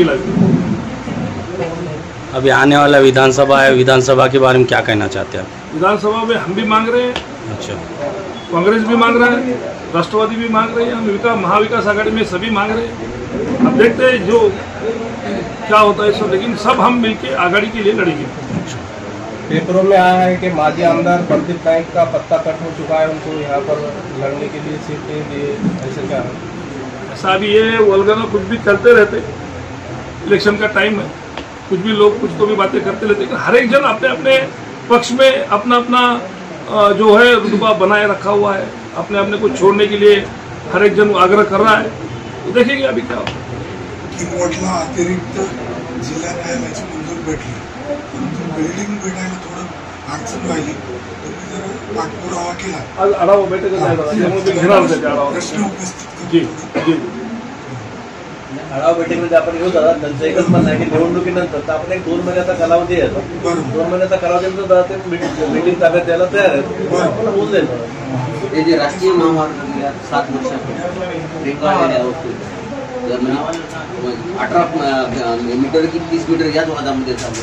बैठकीला। अभी आने वाला विधानसभा है, विधानसभा के बारे में क्या कहना चाहते हैं आप? विधानसभा में हम भी मांग रहे हैं, अच्छा, कांग्रेस भी मांग रहा है, राष्ट्रवादी भी मांग रही है, हम महाविकास आघाड़ी में सभी मांग रहे हैं। अब देखते हैं जो क्या होता है सो, लेकिन सब हम मिलकर आघाड़ी के लिए लड़ेंगे। पेपरों में आया है कि माजी आमदार प्रदीप नाइक का पत्ता कट हो चुका है, उनको यहाँ पर लड़ने के लिए सीट नहीं दिए, ऐसे क्या है? ऐसा भी ये वलगना कुछ भी चलते रहते, इलेक्शन का टाइम है, कुछ भी लोग कुछ तो भी बातें करते रहते, लेकिन हर एक जन अपने अपने पक्ष में अपना अपना जो है रुतबा बनाए रखा हुआ है, अपने अपने को छोड़ने के लिए हर एक जन आग्रह कर रहा है। तो देखेंगे अभी क्या होता है। किनवटला अतिरिक्त जिल्हा न्यायालयाची मंजूर भेटली, परंतु बिल्डिंग भेटायला थोडं अडचण राहिली, तुम्ही जर पाठपुरावा केला आज आढावा बैठक प्रश्न उपस्थित जी जी आढावा बैठकीमध्ये आपण घेऊ दादा, त्यांचं एकच म्हणणं आहे की निवडणुकीनंतर आपण एक 2 महिन्याचा कालावधी आहे, 2 महिन्याचा कालावधीनंतर दादा ते मीटिंग ताब्यात द्यायला तयार आहेत, आपण होऊन जाईल। हे जे राष्ट्रीय महामार्ग गेल्या 7 वर्षापूर्वी रेंगाळलेल्या अवस्थेत 18 मीटर की 30 मीटर याच वादामध्ये चालू,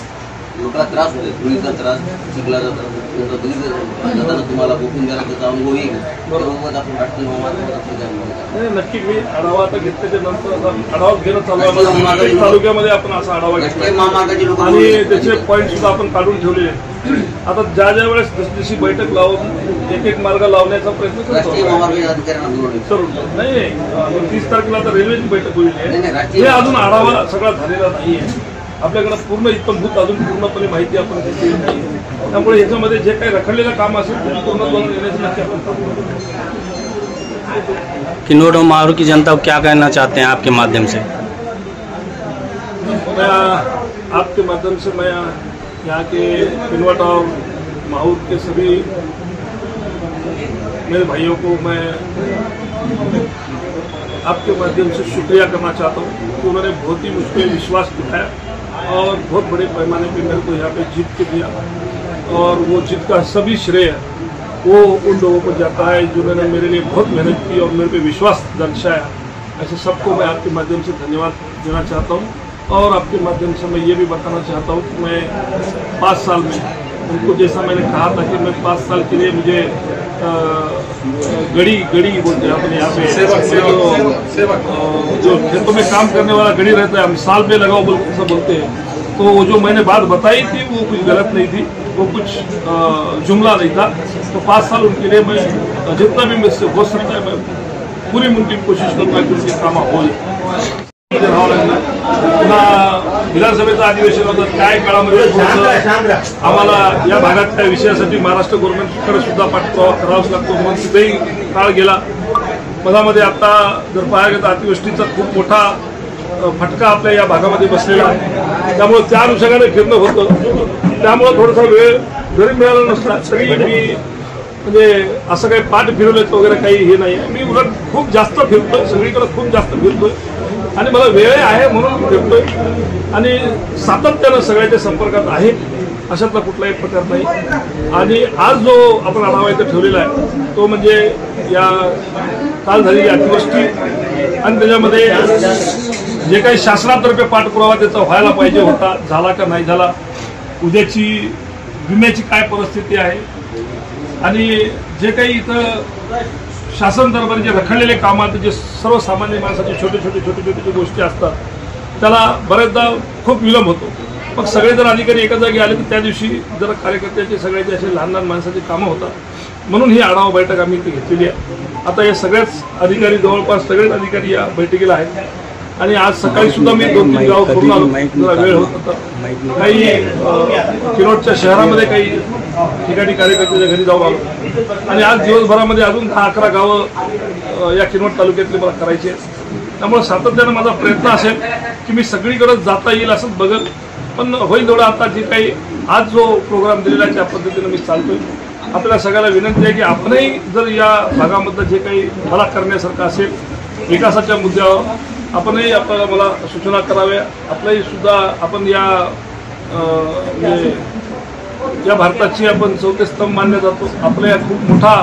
लोकांना त्रास होतो, धुळीचा त्रास, चिखलाचा त्रास, बघितलं तुम्हाला बोकून द्यायला त्याचा अनुभव येईल, त्याबाबत आपण राष्ट्रीय महामार्ग नक्की मी आढावा आता घेतल्याच्या नंतर आढावा घेणं चालू आहे। तालुक्यामध्ये आपण असा आढावा घेतला आणि त्याचे पॉईंट सुद्धा आपण काढून ठेवलेले आहेत। आता ज्या ज्या वेळेस जशी बैठक लावून एक मार्ग लावण्याचा प्रयत्न करतो, नाही 30 तारखेला तर रेल्वेची बैठक होईल, हे अजून आढावा सगळा झालेला नाही आहे, आपल्याकडे पूर्ण इत्तमभूत अजून पूर्णपणे माहिती आपण घेतलेली नाही, त्यामुळे याच्यामध्ये जे काही रखडलेलं काम असेल ते पूर्ण येण्याची नक्की आपण किन्नौर और माहौर की जनता को क्या कहना चाहते हैं आपके माध्यम से? मैं आपके माध्यम से मैं यहाँ के किन्नौर और माहौर के सभी मेरे भाइयों को मैं आपके माध्यम से शुक्रिया करना चाहता हूँ कि उन्होंने बहुत ही मुझ पर विश्वास दिखाया और बहुत बड़े पैमाने पे मेरे को यहाँ पे जीत के दिया, और वो जीत का सभी श्रेय वो उन लोगों को जाता है जिन्होंने मेरे लिए बहुत मेहनत की और मेरे पे विश्वास दर्शाया। ऐसे सबको मैं आपके माध्यम से धन्यवाद देना चाहता हूँ, और आपके माध्यम से मैं ये भी बताना चाहता हूँ कि मैं 5 साल में उनको, जैसा मैंने कहा था कि मैं 5 साल के लिए मुझे गड़ी बोलते हैं अपने यहाँ पे जो खेतों में काम करने वाला गड़ी रहता है, हम साल पे लगाओ बोलते हैं, तो वो जो मैंने बात बताई थी वो कुछ गलत नहीं थी, वो कुछ जुमला नहीं था। तो 5 साल उनके लिए मैं जितना भी मुझसे हो सकता है मैं पूरी मुमकिन कोशिश करूँगा कि उनके काम हो पुन्हा विधानसभेचं अधिवेशन होतं, काय काळामध्ये आम्हाला या भागातल्या विषयासाठी महाराष्ट्र गव्हर्नमेंटकडे सुद्धा पाठपुरावा करावाच लागतो, म्हणून तिथेही काळ गेला। मधामध्ये आता जर पाहायला गेलं तर अतिवृष्टीचा खूप मोठा फटका आपल्या या भागामध्ये बसलेला आहे, त्यामुळे त्या अनुषंगाने फिरणं होतं, त्यामुळे थोडासा वेळ जरी मिळाला नसला तरी मी म्हणजे असं काही पाठ फिरवल्याचं वगैरे काही हे नाही आहे, मी उलट खूप जास्त फिरतोय, सगळीकडे खूप जास्त फिरतोय आणि मला वेळ आहे म्हणून फिरतोय आणि सातत्यानं सगळ्याच्या संपर्कात आहे, अशातला कुठलाही प्रकार नाही। आणि आज जो आपण आढावा इथं ठेवलेला आहे तो म्हणजे या काल झालेली अतिवृष्टी आणि त्याच्यामध्ये जे काही शासनातर्फे पाठपुरावा त्याचा व्हायला पाहिजे होता, झाला का नाही झाला, उद्याची विम्याची काय परिस्थिती आहे, आणि जे काही इथं शासन दरबारी जे रखडलेले कामात जे सर्वसामान्य माणसाचे छोटे छोटे गोष्टी असतात त्याला बरेचदा खूप विलंब होतो। मग सगळे जर अधिकारी एका जागी आले तर त्या दिवशी जर कार्यकर्त्याचे सगळ्याचे असे लहान माणसाची कामं होतात, म्हणून ही आढावा बैठक आम्ही इथे घेतलेली आहे। आता हे सगळेच अधिकारी, जवळपास सगळेच अधिकारी या बैठकीला आहेत आणि आज सकाळी सुद्धा मी 2-3 गाव करून आलो, जरा वेळ होत होता, काही किनवटच्या शहरामध्ये काही ठिकाणी कार्यकर्त्याच्या घरी जाऊन आलो आणि आज दिवसभरामध्ये अजून 10-11 गावं या किनवट तालुक्यातली मला करायची आहेत। त्यामुळे सातत्यानं माझा प्रयत्न असेल की मी सगळीकडे जाता येईल असंच बघल, पण होईल तेवढं आता जे काही आज जो प्रोग्राम दिलेला आहे त्या पद्धतीनं मी चालतोय। आपल्याला सगळ्याला विनंती आहे की आपणही जर या भागामधलं जे काही मला करण्यासारखं असेल विकासाच्या मुद्द्यावर आपणही आपल्याला मला सूचना कराव्या, आपल्याही सुद्धा आपण या भारताची आपण 4थे स्तंभ मानले जातो, आपल्या खूप मोठा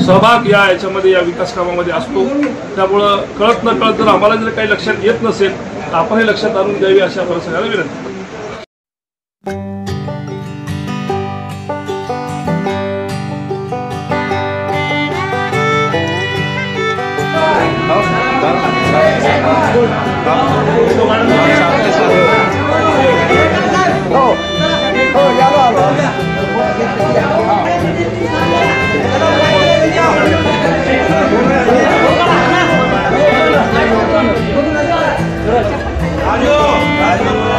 सहभाग याच्यामध्ये या विकास कामामध्ये असतो, त्यामुळं कळत न कळत जर आम्हाला जर काही लक्षात येत नसेल आपणही लक्षात आणून द्यावी अशी आपण सगळ्यांना विनंती करतो. राजू